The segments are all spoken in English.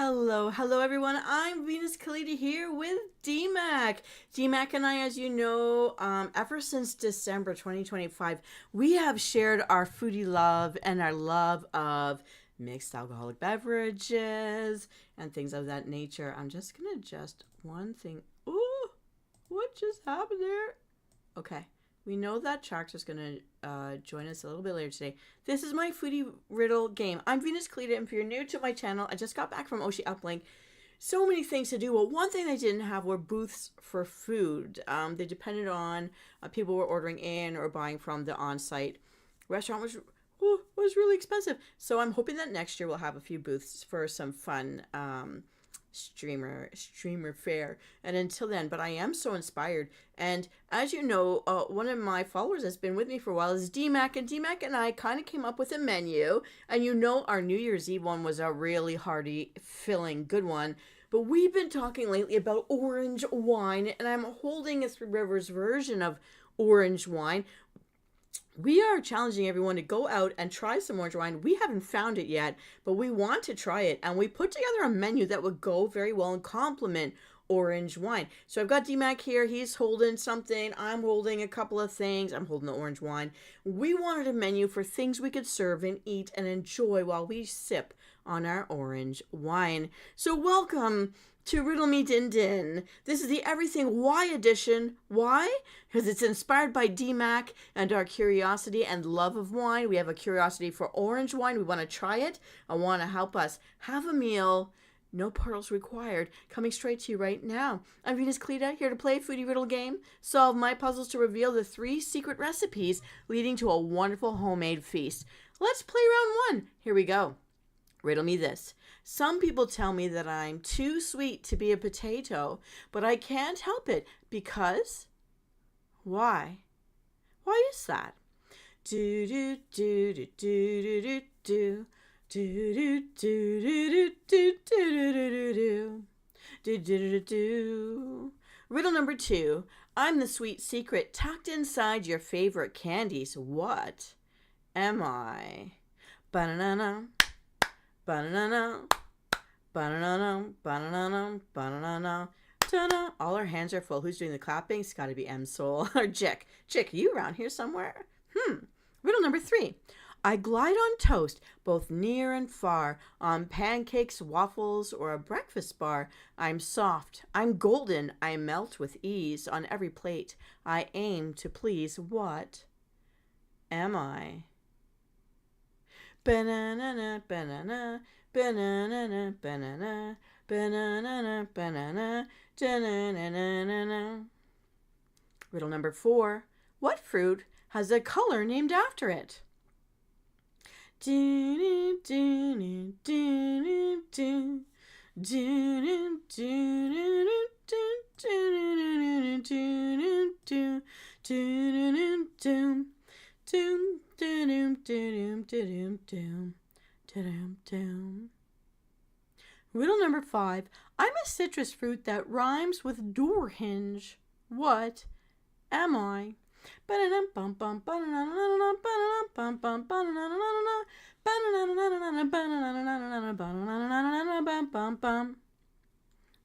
Hello everyone. I'm Callida here with Dmac. Dmac and I, as you know, ever since December 2025, we have shared our foodie love and our love of mixed alcoholic beverages and things of that nature. I'm just going to adjust one thing. Ooh, what just happened there? Okay. We know that Sharks is going to join us a little bit later today. This is my foodie riddle game. I'm Callida, and if you're new to my channel, I just got back from Oshi Uplink. So many things to do. Well, one thing they didn't have were booths for food. They depended on people were ordering in or buying from the on-site restaurant, which was really expensive. So I'm hoping that next year we'll have a few booths for some fun streamer fare. And until then, but I am so inspired, and as you know, one of my followers that's been with me for a while is Dmac, and Dmac and I kind of came up with a menu, and you know our New Year's Eve one was a really hearty, filling, good one. But we've been talking lately about orange wine, and I'm holding a Three Rivers version of orange wine. We are challenging everyone to go out and try some orange wine. We haven't found it yet, but we want to try it. And we put together a menu that would go very well and complement orange wine. So I've got DMAC here. He's holding something. I'm holding a couple of things. I'm holding the orange wine. We wanted a menu for things we could serve and eat and enjoy while we sip on our orange wine. So welcome to Riddle Me Din Din. This is the Everything Why edition. Why? Because it's inspired by DMAC and our curiosity and love of wine. We have a curiosity for orange wine. We want to try it. I want to help us have a meal. No pearls required. Coming straight to you right now. I'm Callida, here to play a foodie riddle game. Solve my puzzles to reveal the 3 secret recipes leading to a wonderful homemade feast. Let's play round 1. Here we go. Riddle me this. Some people tell me that I'm too sweet to be a potato, but I can't help it because... Why? Why is that? Do do do do do do do do do do do do do do do. Riddle number 2. I'm the sweet secret tucked inside your favorite candies. What am I? Banana. Banana, banana, banana, banana, banana. All our hands are full. Who's doing the clapping? It's got to be Msoul or Jick. Jick, are you around here somewhere? Riddle number 3. I glide on toast, both near and far, on pancakes, waffles, or a breakfast bar. I'm soft. I'm golden. I melt with ease on every plate. I aim to please. What am I? Banana, banana, banana, banana, banana, banana, banana. Riddle number 4. What fruit has a color named after it? Do do do do do do Riddle number 5. I'm a citrus fruit that rhymes with door hinge. What am I?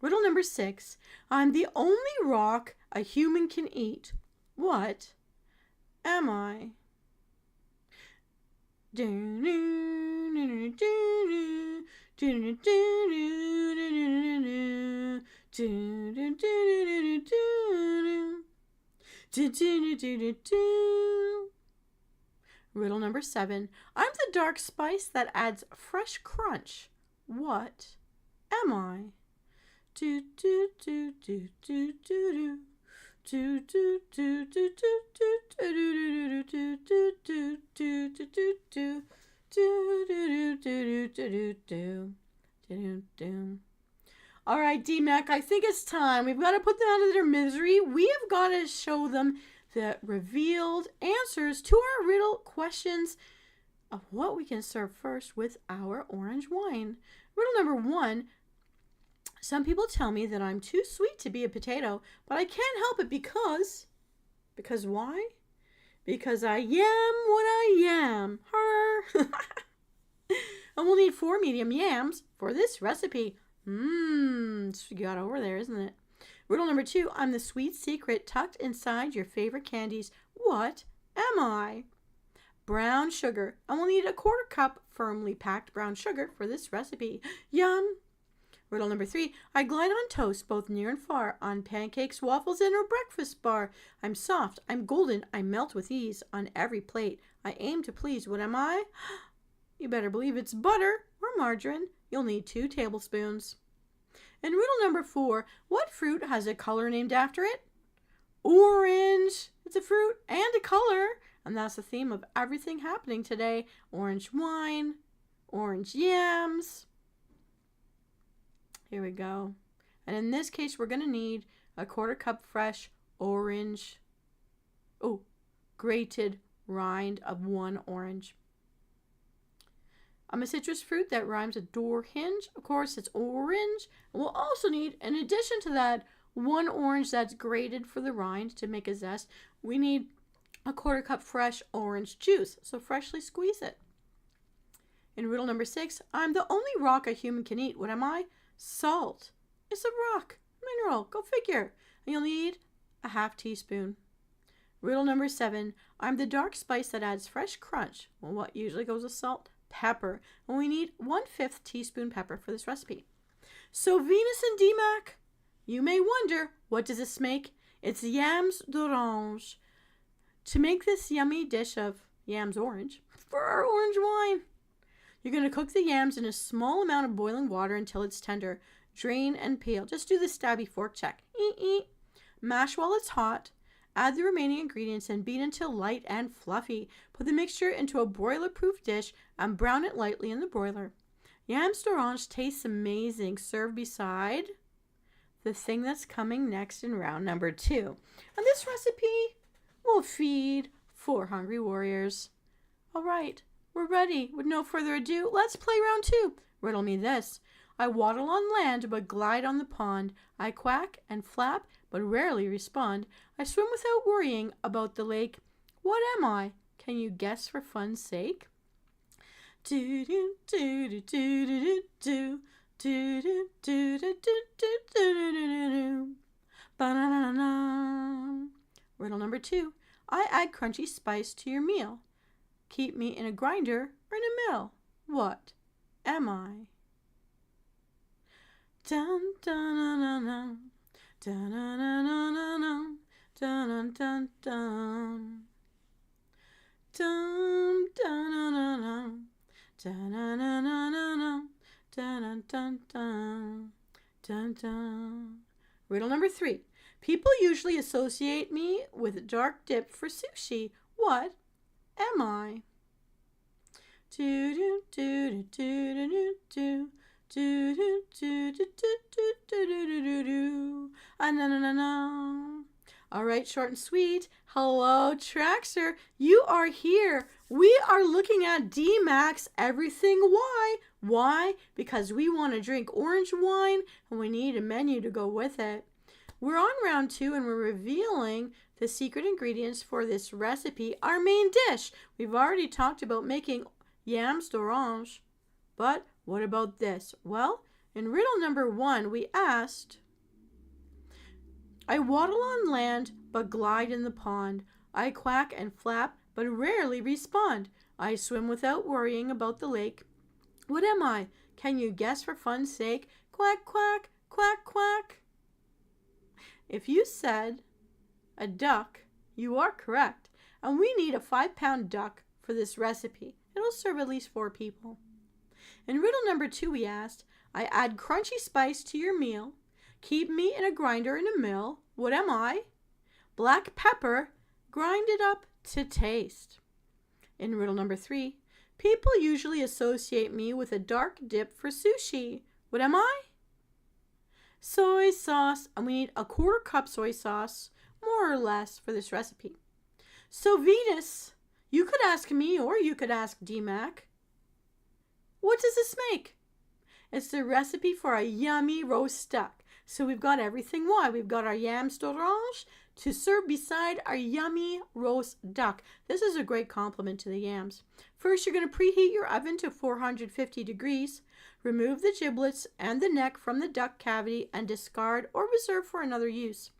Riddle number 6. I'm the only rock a human can eat. What am I? Riddle number 7. I'm the dark spice that adds fresh crunch. What am I? Do do do do do do do do do do do do do do do. All right, DMAC, I think it's time. We've got to put them out of their misery. We have got to show them the revealed answers to our riddle questions of what we can serve first with our orange wine. Riddle number 1. Some people tell me that I'm too sweet to be a potato, but I can't help it because why? Because I am what I am. Her. And we'll need 4 medium yams for this recipe. It's got over there, isn't it? Riddle number 2. I'm the sweet secret tucked inside your favorite candies. What am I? Brown sugar. I will need a quarter cup firmly packed brown sugar for this recipe. Yum! Riddle number 3. I glide on toast both near and far, on pancakes, waffles, and a breakfast bar. I'm soft, I'm golden, I melt with ease on every plate. I aim to please. What am I? You better believe it's butter or margarine. You'll need 2 tablespoons. And riddle number 4. What fruit has a color named after it? Orange. It's a fruit and a color. And that's the theme of everything happening today. Orange wine, orange yams. Here we go. And in this case, we're going to need a quarter cup fresh orange. Grated rind of 1 orange. I'm a citrus fruit that rhymes with door hinge. Of course, it's orange. And we'll also need, in addition to that, 1 orange that's grated for the rind to make a zest. We need a quarter cup fresh orange juice. So freshly squeeze it. In riddle number 6, I'm the only rock a human can eat. What am I? Salt. It's a rock. Mineral. Go figure. And you'll need a ½ teaspoon. Riddle number 7, I'm the dark spice that adds fresh crunch. Well, what usually goes with salt? Pepper. And we need 1/5 teaspoon pepper for this recipe. So Venus and Dmac, you may wonder, what does this make? It's yams d'orange. To make this yummy dish of yams orange for our orange wine, you're going to cook the yams in a small amount of boiling water until it's tender. Drain and peel. Just do the stabby fork check. Mash while it's hot. Add the remaining ingredients and beat until light and fluffy. Put the mixture into a broiler-proof dish and brown it lightly in the broiler. Yams d'orange tastes amazing. Serve beside the thing that's coming next in round number 2. And this recipe will feed 4 hungry warriors. All right, we're ready. With no further ado, let's play round 2. Riddle me this. I waddle on land but glide on the pond. I quack and flap but rarely respond. I swim without worrying about the lake. What am I? Can you guess for fun's sake? Do do do do do do do do do do do do do do do. Ba-na-na-na. Riddle number 2. I add crunchy spice to your meal. Keep me in a grinder or in a mill. What am I? Dun dun dun dun dun dun dun dun dun dun dun dun dun dun dun dun dun. Riddle number 3. People usually associate me with dark dip for sushi. What am I? Do do do do do do do. Do do do do do do do do do do. Na. All right, short and sweet. Hello, Traxer. You are here. We are looking at Dmac's Everything Why. Why? Because we want to drink orange wine and we need a menu to go with it. We're on round 2 and we're revealing the secret ingredients for this recipe, our main dish. We've already talked about making yams d'orange, but what about this? Well, in riddle number 1, we asked, I waddle on land, but glide in the pond. I quack and flap, but rarely respond. I swim without worrying about the lake. What am I? Can you guess for fun's sake? Quack, quack, quack, quack. If you said a duck, you are correct. And we need a 5-pound duck for this recipe. It'll serve at least 4 people. In riddle number 2, we asked, I add crunchy spice to your meal. Keep me in a grinder in a mill. What am I? Black pepper, grind it up to taste. In riddle number 3, people usually associate me with a dark dip for sushi. What am I? Soy sauce, and we need a quarter cup soy sauce, more or less, for this recipe. So Venus, you could ask me or you could ask Dmac, what does this make? It's the recipe for a yummy roast duck. So we've got everything. Why? We've got our yams d'orange, to serve beside our yummy roast duck. This is a great compliment to the yams. First, you're going to preheat your oven to 450 degrees. Remove the giblets and the neck from the duck cavity and discard or reserve for another use.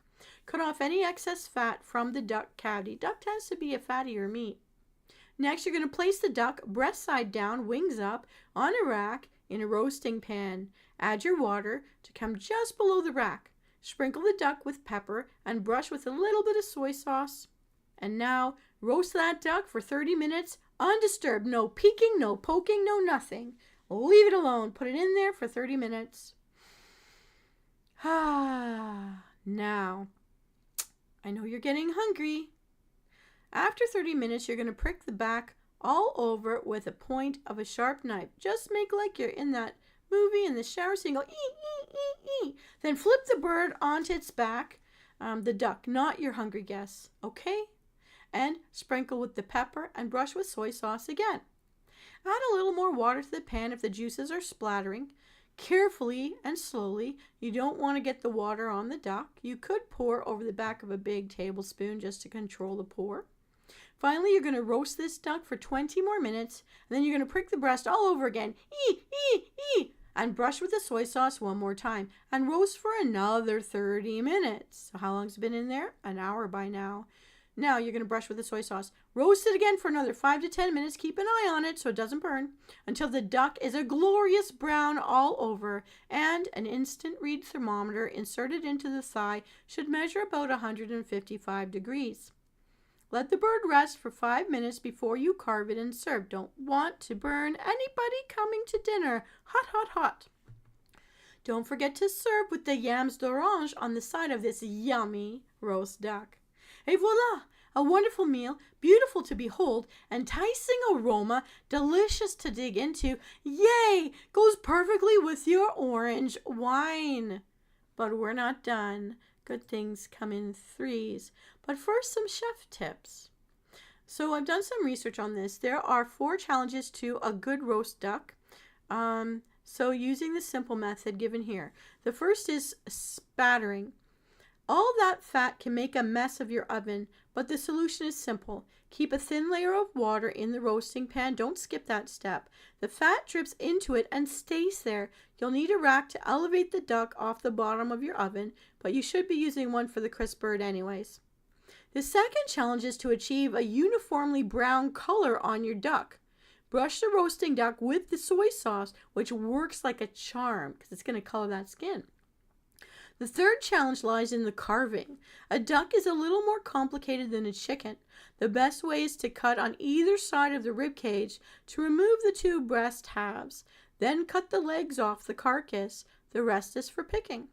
Cut off any excess fat from the duck cavity. Duck tends to be a fattier meat. Next, you're going to place the duck breast side down, wings up, on a rack in a roasting pan. Add your water to come just below the rack. Sprinkle the duck with pepper and brush with a little bit of soy sauce. And now, roast that duck for 30 minutes, undisturbed. No peeking, no poking, no nothing. Leave it alone. Put it in there for 30 minutes. Now, I know you're getting hungry. After 30 minutes, you're going to prick the back all over with a point of a sharp knife. Just make like you're in that movie in the shower scene. Go ee, ee, ee, ee. Then flip the bird onto its back, the duck, not your hungry guess. Okay? And sprinkle with the pepper and brush with soy sauce again. Add a little more water to the pan if the juices are splattering. Carefully and slowly. You don't want to get the water on the duck. You could pour over the back of a big tablespoon just to control the pour. Finally, you're going to roast this duck for 20 more minutes, and then you're going to prick the breast all over again, and brush with the soy sauce one more time, and roast for another 30 minutes. So how long's it been in there? An hour by now. Now you're going to brush with the soy sauce. Roast it again for another 5 to 10 minutes. Keep an eye on it so it doesn't burn until the duck is a glorious brown all over, and an instant read thermometer inserted into the thigh should measure about 155 degrees. Let the bird rest for 5 minutes before you carve it and serve. Don't want to burn anybody coming to dinner. Hot, hot, hot. Don't forget to serve with the yams d'orange on the side of this yummy roast duck. Et voila! A wonderful meal, beautiful to behold, enticing aroma, delicious to dig into. Yay! Goes perfectly with your orange wine. But we're not done. Good things come in threes. But first, some chef tips. So I've done some research on this. There are 4 challenges to a good roast duck. So using the simple method given here. The first is spattering. All that fat can make a mess of your oven, but the solution is simple. Keep a thin layer of water in the roasting pan. Don't skip that step. The fat drips into it and stays there. You'll need a rack to elevate the duck off the bottom of your oven, but you should be using one for the crisp bird anyways. The second challenge is to achieve a uniformly brown color on your duck. Brush the roasting duck with the soy sauce, which works like a charm because it's going to color that skin. The third challenge lies in the carving. A duck is a little more complicated than a chicken. The best way is to cut on either side of the rib cage to remove the 2 breast halves. Then cut the legs off the carcass. The rest is for picking.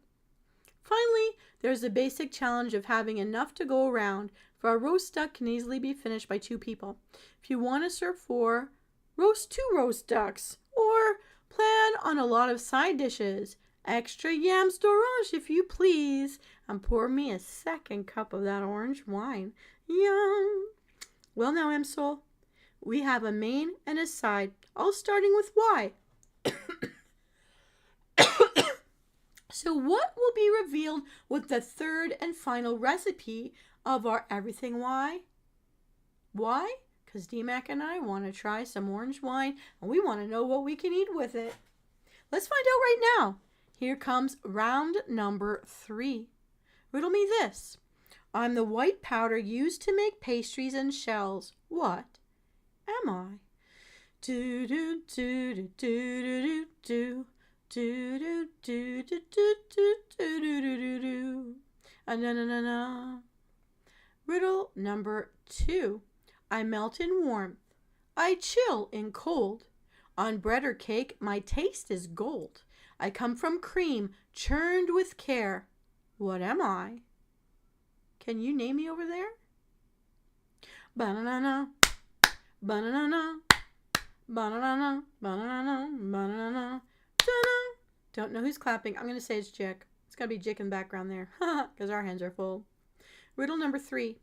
Finally, there's the basic challenge of having enough to go around, for a roast duck can easily be finished by 2 people. If you want to serve 4, roast 2 roast ducks, or plan on a lot of side dishes. Extra yams d'orange if you please, and pour me a second cup of that orange wine. Yum! Well now, Msoul, we have a main and a side, all starting with Y. So what will be revealed with the third and final recipe of our Everything Y? Why? Because Dmac and I want to try some orange wine, and we want to know what we can eat with it. Let's find out right now. Here comes round number 3. Riddle me this. I'm the white powder used to make pastries and shells. What am I? Do do do do do do do do do do do do do do do do do. Na na na na. Riddle number 2. I melt in warmth. I chill in cold. On bread or cake, my taste is gold. I come from cream, churned with care. What am I? Can you name me over there? Banana, banana, banana, banana, banana. Don't know who's clapping. I'm going to say it's Jick. It's got to be Jick in the background there, because our hands are full. Riddle number 3.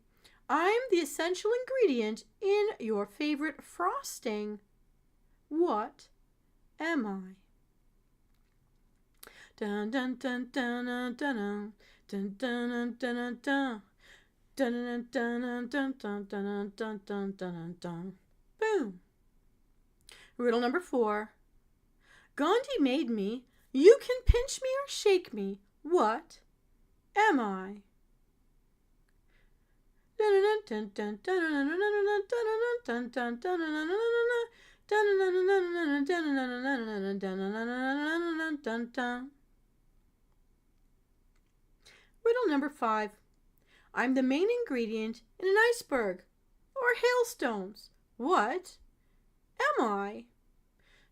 I'm the essential ingredient in your favorite frosting. What am I? Dun dun dun dun dun dun dun dun dun dun dun. Dun dun dun dun dun dun dun dun dun dun. Boom. Riddle number 4. Gandhi made me. You can pinch me or shake me. What am I? Riddle number 5. I'm the main ingredient in an iceberg or hailstones. What am I?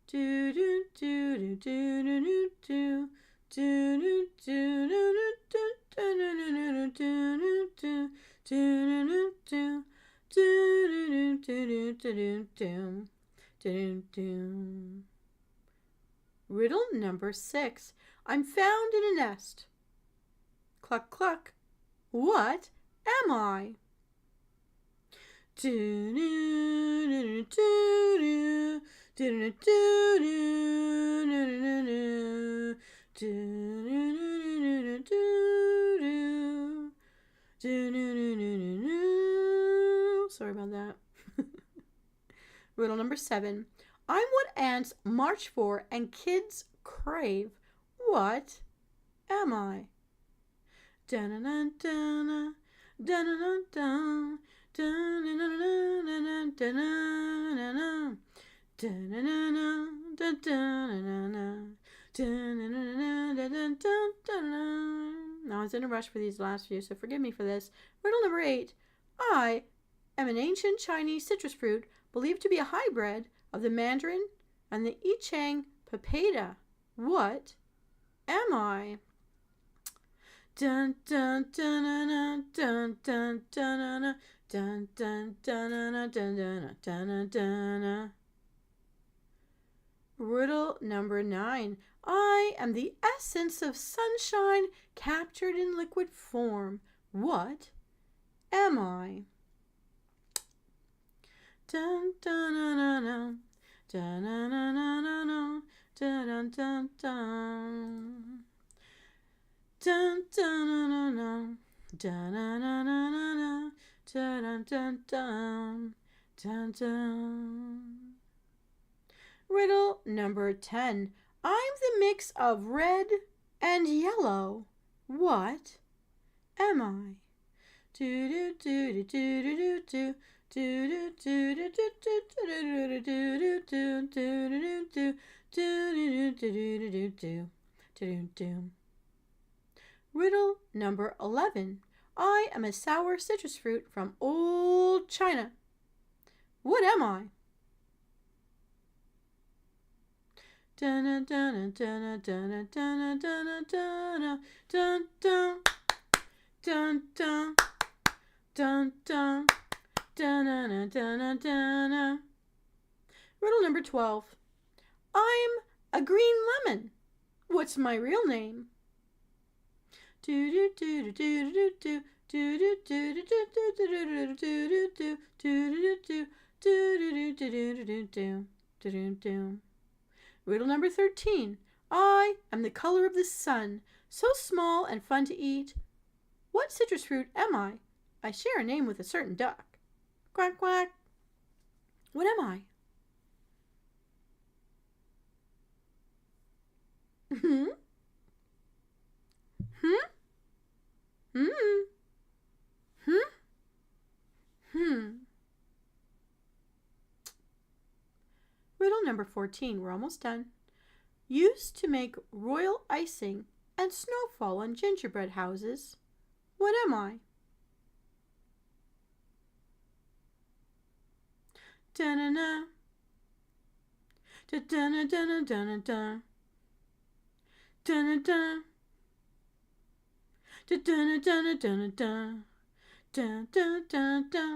Do do do do do do do do do do do. Riddle number 6. I'm found in a nest. Cluck cluck. What am I? Do do do do do do. Sorry about that. Riddle number 7. I'm what ants march for and kids crave. What am I? Da-na-na-da-na, da-na-na-da, da-na-na-na-na-na, da-na-na-na, da-na-na-na, da-da-na-na-na, da-na-na-na-na-da-da-da-da. Now I was in a rush for these last few, so forgive me for this. Riddle number 8. I am an ancient Chinese citrus fruit believed to be a hybrid of the mandarin and the I Chang papaya. What am I? Dun dun dun dun dun dun dun dun dun dun dun dun dun. Riddle number 9. I am the essence of sunshine captured in liquid form. What am I? Dun dun dun dun dun dun dun dun dun dun. Dun dun dun dun dun dun dun dun dun dun dun. Riddle number 10. I'm the mix of red and yellow. What am I? Do do do do do do do do do do do do do do. Riddle number 11. I am a sour citrus fruit from old China. What am I? Dun dun dun dun dun dun dun dun dun dun dun dun dun dun dun dun dun. Riddle number 12. I'm a green lemon. What's my real name? Do do do do do do do do do do do do do do do do. Riddle number 13. I am the color of the sun, so small and fun to eat. What citrus fruit am I? I share a name with a certain duck. Quack quack. What am I? Hmm? Hmm? Hmm? Hmm? Hmm. Riddle number 14. We're almost done. Used to make royal icing and snowfall on gingerbread houses. What am I? Da-na-na. Da-da-na-da-na-da-na-da. Da-na-da. Da-da-na-da-na-da-na-da. Da-da-da-da.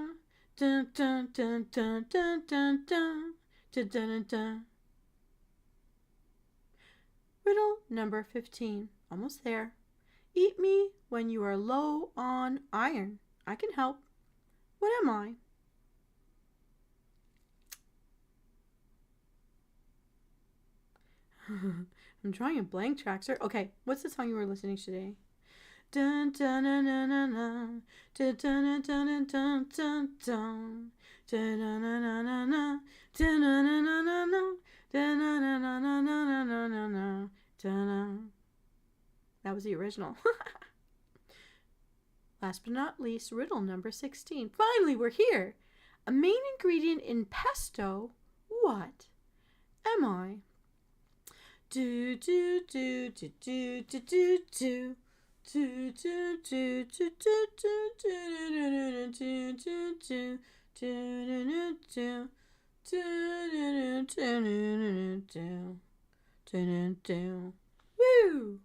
Da-da-da-da-da-da-da. Da-da-da-da. Riddle number 15. Almost there. Eat me when you are low on iron. I can help. What am I? I'm drawing a blank track, sir. Okay, what's the song you were listening to today? Dun dun dun dun dun dun. Dun dun dun dun dun dun dun. Dun dun dun dun dun dun. Dun dun dun dun dun dun. Dun dun dun dun dun dun dun dun dun. Dun dun. That was the original. Last but not least, riddle number 16. Finally, we're here. A main ingredient in pesto. What am I? Do do do do do do do do. Do do do do do do do do do do do. Woo!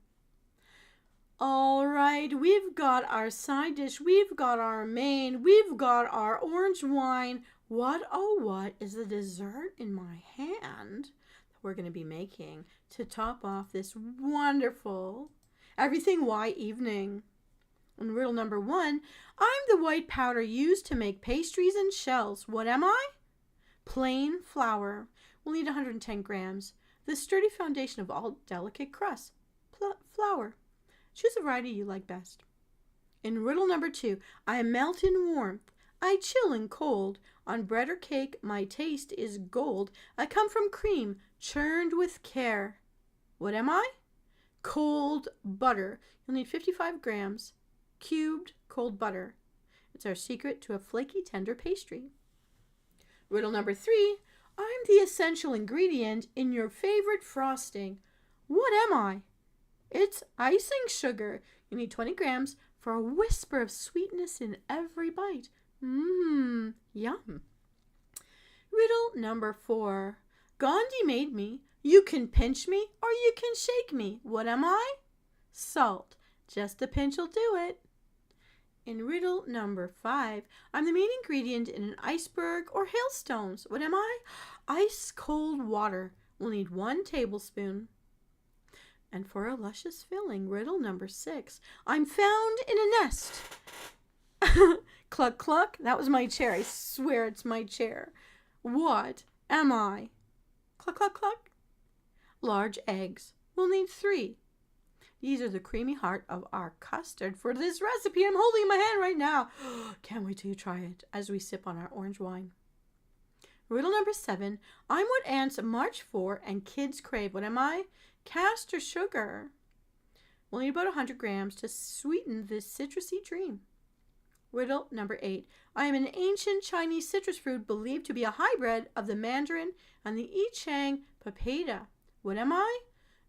All right, we've got our side dish, we've got our main, we've got our orange wine. What, oh, what is the dessert in my hand that we're going to be making to top off this wonderful everything white evening? In riddle number 1, I'm the white powder used to make pastries and shells. What am I? Plain flour. We'll need 110 grams. The sturdy foundation of all delicate crusts. Flour. Choose a variety you like best. In riddle number 2, I melt in warmth. I chill in cold. On bread or cake, my taste is gold. I come from cream, churned with care. What am I? Cold butter. You'll need 55 grams. Cubed cold butter. It's our secret to a flaky, tender pastry. Riddle number 3, I'm the essential ingredient in your favorite frosting. What am I? It's icing sugar. You need 20 grams for a whisper of sweetness in every bite. Mmm, yum. Riddle number 4. Gandhi made me. You can pinch me or you can shake me. What am I? Salt. Just a pinch will do it. In riddle number 5, I'm the main ingredient in an iceberg or hailstones. What am I? Ice cold water. We'll need 1 tablespoon. And for a luscious filling, riddle number 6, I'm found in a nest. Cluck, cluck. That was my chair. I swear it's my chair. What am I? Cluck, cluck, cluck. Large eggs. We'll need 3. These are the creamy heart of our custard for this recipe. I'm holding in my hand right now. Can't wait till you try it as we sip on our orange wine. Riddle number 7. I'm what ants march for and kids crave. What am I? Castor sugar. We'll need about 100 grams to sweeten this citrusy dream. Riddle number 8. I am an ancient Chinese citrus fruit believed to be a hybrid of the mandarin and the I Chang papaya. What am I?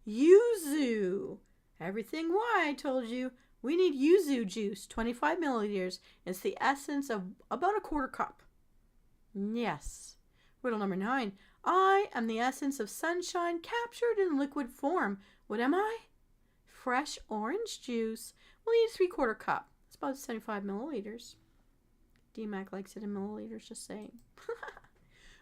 Yuzu. Everything why I told you. We need yuzu juice, 25 milliliters. It's the essence of about a quarter cup. Yes. Riddle number 9. I am the essence of sunshine captured in liquid form. What am I? Fresh orange juice. We'll need 3/4 cup. It's about 75 milliliters. Dmac likes it in milliliters, just saying.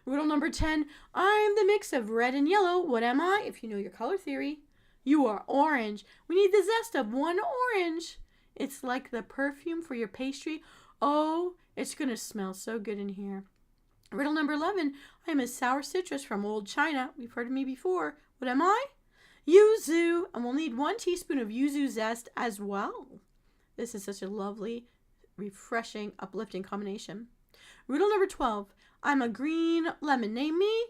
Riddle number 10. I'm the mix of red and yellow. What am I? If you know your color theory. You are orange. We need the zest of 1 orange. It's like the perfume for your pastry. Oh, it's going to smell so good in here. Riddle number 11. I am a sour citrus from old China. We've heard of me before. What am I? Yuzu. And we'll need 1 teaspoon of yuzu zest as well. This is such a lovely, refreshing, uplifting combination. Riddle number 12. I'm a green lemon. Name me.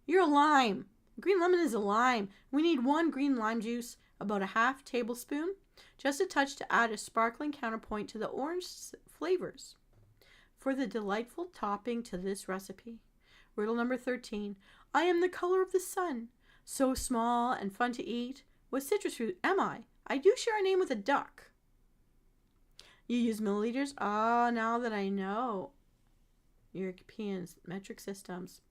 You're a lime. Green lemon is a lime. We need 1 green lime juice, about a half tablespoon, just a touch to add a sparkling counterpoint to the orange flavors for the delightful topping to this recipe. Riddle number 13. I am the color of the sun, so small and fun to eat. What citrus fruit am I? I do share a name with a duck. You use milliliters? Ah, now that I know. European metric systems.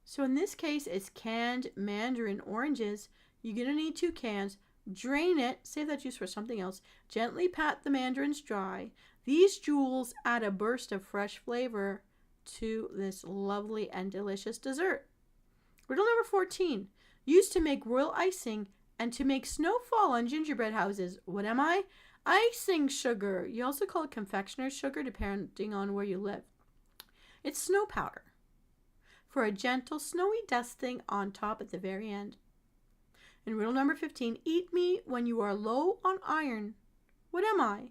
So in this case, it's canned mandarin oranges. You're going to need 2 cans. Drain it. Save that juice for something else. Gently pat the mandarins dry. These jewels add a burst of fresh flavor to this lovely and delicious dessert. Riddle number 14. Used to make royal icing and to make snowfall on gingerbread houses. What am I? Icing sugar. You also call it confectioner's sugar depending on where you live. It's snow powder for a gentle snowy dusting on top at the very end. And riddle number 15. Eat me when you are low on iron. What am I?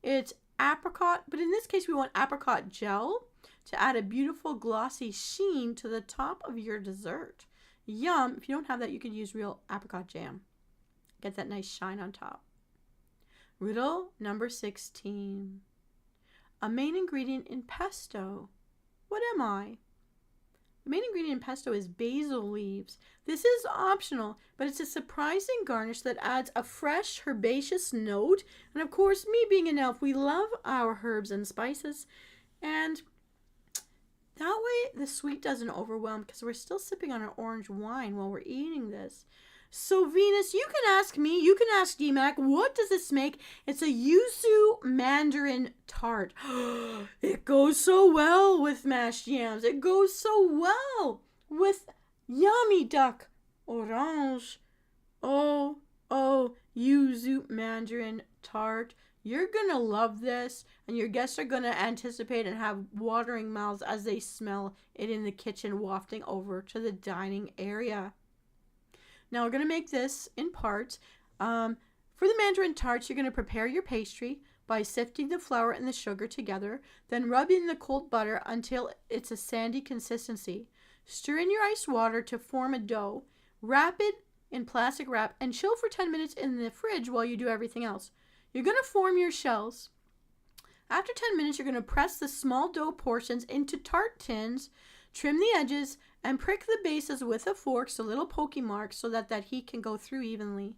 It's apricot, but in this case we want apricot gel to add a beautiful glossy sheen to the top of your dessert. Yum. If you don't have that, you could use real apricot jam. Get that nice shine on top. Riddle number 16. A main ingredient in pesto. What am I? The main ingredient in pesto is basil leaves. This is optional, but it's a surprising garnish that adds a fresh, herbaceous note. And of course, me being an elf, we love our herbs and spices. And that way the sweet doesn't overwhelm because we're still sipping on our orange wine while we're eating this. So Venus, you can ask me, you can ask Dmac, what does this make? It's a yuzu mandarin tart. It goes so well with mashed yams. It goes so well with yummy duck orange. Oh, yuzu mandarin tart. You're going to love this, and your guests are going to anticipate and have watering mouths as they smell it in the kitchen wafting over to the dining area. Now we're going to make this in parts. For the mandarin tarts, you're going to prepare your pastry by sifting the flour and the sugar together, then rub in the cold butter until it's a sandy consistency. Stir in your ice water to form a dough. Wrap it in plastic wrap and chill for 10 minutes in the fridge while you do everything else. You're going to form your shells. After 10 minutes, you're going to press the small dough portions into tart tins, trim the edges, and prick the bases with a fork so little pokey marks so that heat can go through evenly.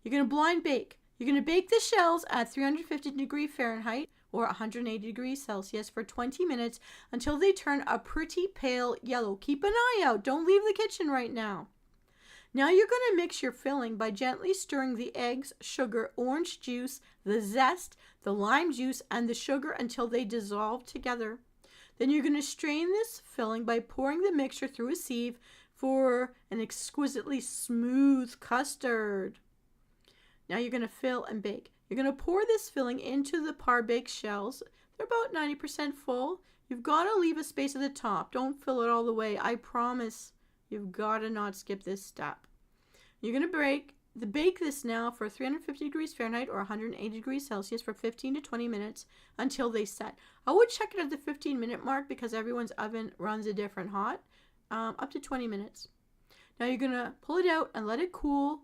You're going to blind bake. You're going to bake the shells at 350 degrees Fahrenheit or 180 degrees Celsius for 20 minutes until they turn a pretty pale yellow. Keep an eye out. Don't leave the kitchen right now. Now you're going to mix your filling by gently stirring the eggs, sugar, orange juice, the zest, the lime juice, and the sugar until they dissolve together. Then you're going to strain this filling by pouring the mixture through a sieve for an exquisitely smooth custard. Now you're going to fill and bake. You're going to pour this filling into the par-baked shells. They're about 90% full. You've got to leave a space at the top. Don't fill it all the way. I promise you've got to not skip this step. You're going to bake this now for 350 degrees Fahrenheit or 180 degrees Celsius for 15 to 20 minutes until they set. I would check it at the 15-minute mark because everyone's oven runs a different hot, up to 20 minutes. Now you're going to pull it out and let it cool.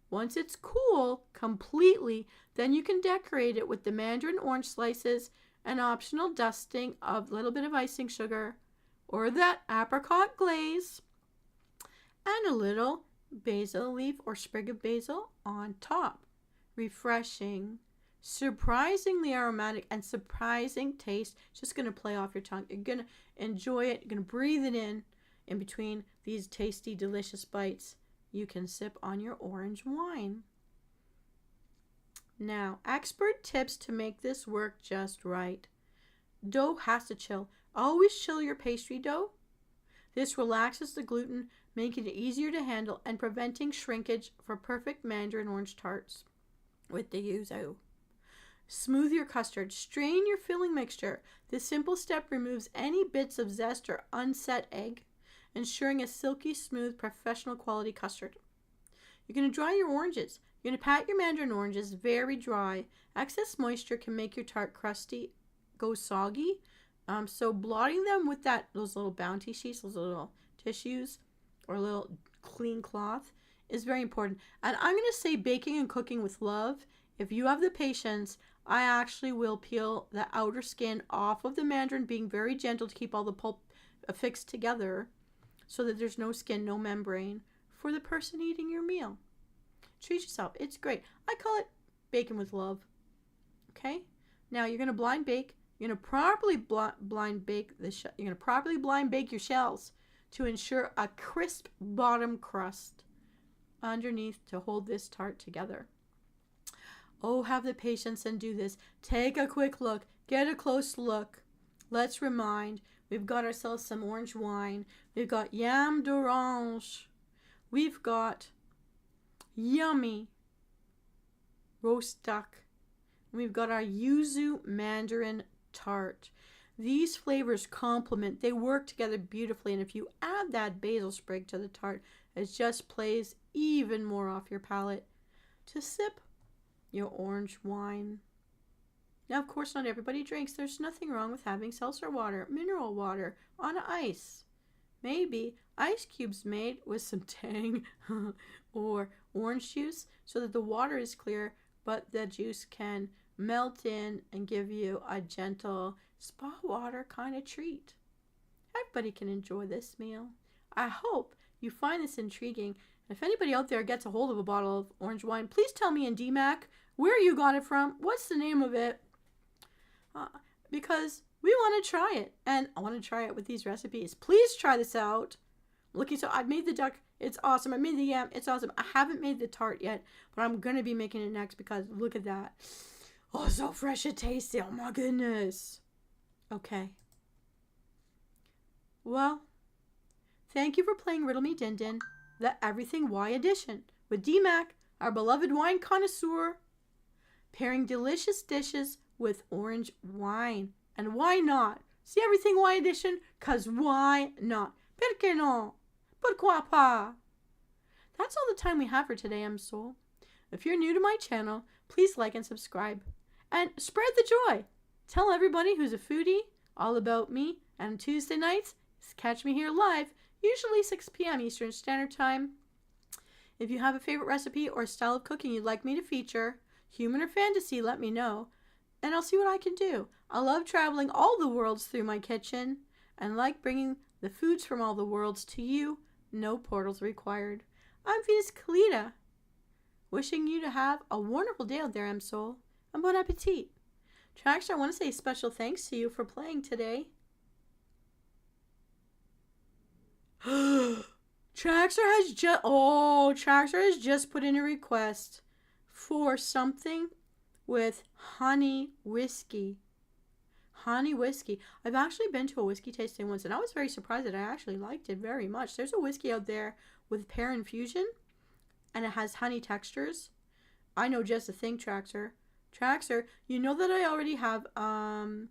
Once it's cool completely, then you can decorate it with the mandarin orange slices, an optional dusting of a little bit of icing sugar or that apricot glaze, and a little basil leaf or sprig of basil on top. Refreshing, surprisingly aromatic, and surprising taste. It's just going to play off your tongue. You're going to enjoy it. You're going to breathe it in between these tasty, delicious bites. You can sip on your orange wine. Now, expert tips to make this work just right. Dough has to chill. Always chill your pastry dough. This relaxes the gluten, making it easier to handle and preventing shrinkage for perfect mandarin orange tarts with the yuzu. Smooth your custard. Strain your filling mixture. This simple step removes any bits of zest or unset egg, ensuring a silky smooth professional quality custard. You're going to dry your oranges. You're going to pat your mandarin oranges very dry. Excess moisture can make your tart crusty, go soggy. So blotting them with those little bounty sheets, those little tissues or a little clean cloth is very important. And I'm going to say baking and cooking with love. If you have the patience, I actually will peel the outer skin off of the mandarin, being very gentle to keep all the pulp affixed together so that there's no skin, no membrane for the person eating your meal. Treat yourself. It's great. I call it baking with love. Okay? Now you're going to blind bake. You're going to properly blind bake your shells to ensure a crisp bottom crust underneath to hold this tart together. Oh, have the patience and do this. Take a quick look. Get a close look. Let's remind. We've got ourselves some orange wine. We've got yam d'orange. We've got yummy roast duck. We've got our yuzu mandarin tart. These flavors complement. They work together beautifully. And if you add that basil sprig to the tart, it just plays even more off your palate. To sip, your orange wine. Now, of course, not everybody drinks. There's nothing wrong with having seltzer water, mineral water, on ice. Maybe ice cubes made with some tang or orange juice so that the water is clear, but the juice can melt in and give you a gentle spa water kind of treat. Everybody can enjoy this meal. I hope you find this intriguing. If anybody out there gets a hold of a bottle of orange wine, please tell me in Dmac where you got it from, what's the name of it, because we want to try it, and I want to try it with these recipes. Please try this out. So I made the duck. It's awesome. I made the yam. It's awesome. I haven't made the tart yet, but I'm going to be making it next because look at that. Oh, so fresh and tasty. Oh, my goodness. Okay. Well, thank you for playing Riddle Me Din Din, the Everything Why edition, with Dmac, our beloved wine connoisseur, pairing delicious dishes with orange wine. And why not? See Everything Why edition? Because why not? ¿Por qué no? Pourquoi pas? That's all the time we have for today, Msoul. If you're new to my channel, please like and subscribe. And spread the joy. Tell everybody who's a foodie all about me. And Tuesday nights, catch me here live, usually 6 p.m. Eastern Standard Time. If you have a favorite recipe or style of cooking you'd like me to feature, human or fantasy, let me know, and I'll see what I can do. I love traveling all the worlds through my kitchen and like bringing the foods from all the worlds to you. No portals required. I'm Venus Callida, wishing you to have a wonderful day out there, Msoul, and bon appetit. Traxxer, I want to say special thanks to you for playing today. Traxxer has just put in a request for something with honey whiskey. Honey whiskey. I've actually been to a whiskey tasting once, and I was very surprised that I actually liked it very much. There's a whiskey out there with pear infusion, and it has honey textures. I know just the thing, Traxxer. Traxxer, you know that I already have one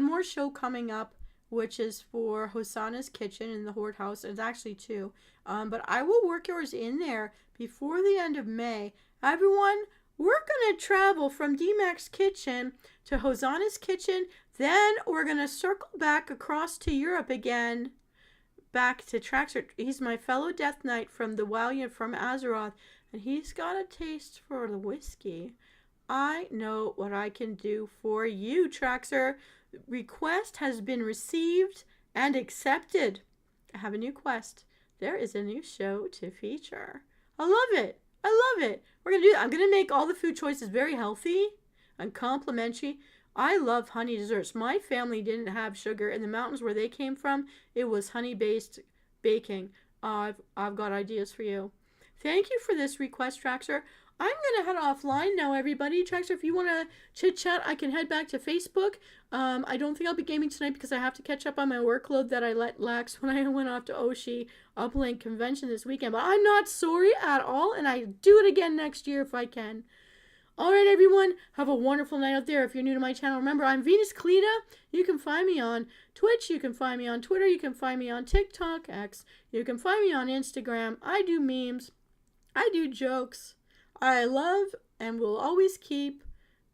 more show coming up, which is for Hosanna's Kitchen in the Horde House. It's actually 2. But I will work yours in there before the end of May. Everyone, we're going to travel from Dmac's kitchen to Hosanna's kitchen. Then we're going to circle back across to Europe again. Back to Traxxer. He's my fellow Death Knight from the Valiant from Azeroth. And he's got a taste for the whiskey. I know what I can do for you, Traxxer. Request has been received and accepted. I have a new quest. There is a new show to feature. I love it. I love it. I'm gonna make all the food choices very healthy and complimentary. I love honey desserts. My family didn't have sugar in the mountains where they came from. It was honey-based baking. I've got ideas for you. Thank you for this request, Traxxer. I'm going to head offline now, everybody. Traxxer, if you want to chit-chat, I can head back to Facebook. I don't think I'll be gaming tonight because I have to catch up on my workload that I let lax when I went off to Oshi Uplink Convention this weekend. But I'm not sorry at all, and I do it again next year if I can. All right, everyone. Have a wonderful night out there. If you're new to my channel, remember, I'm Venus Callida. You can find me on Twitch. You can find me on Twitter. You can find me on TikTok, X. You can find me on Instagram. I do memes. I do jokes. I love and will always keep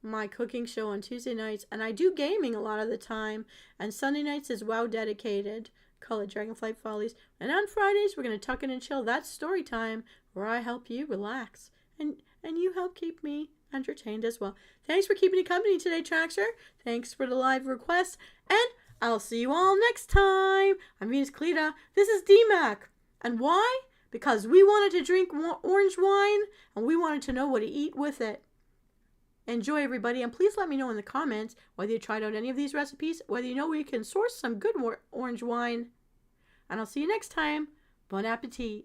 my cooking show on Tuesday nights, and I do gaming a lot of the time, and Sunday nights is WoW dedicated, call it Dragonflight Follies, and on Fridays we're going to tuck in and chill. That's story time, where I help you relax, and you help keep me entertained as well. Thanks for keeping me company today, Traxxer. Thanks for the live request, and I'll see you all next time. I'm Venus Callida. This is Dmac, and why? Because we wanted to drink orange wine, and we wanted to know what to eat with it. Enjoy, everybody, and please let me know in the comments whether you tried out any of these recipes, whether you know where you can source some good orange wine. And I'll see you next time. Bon appetit.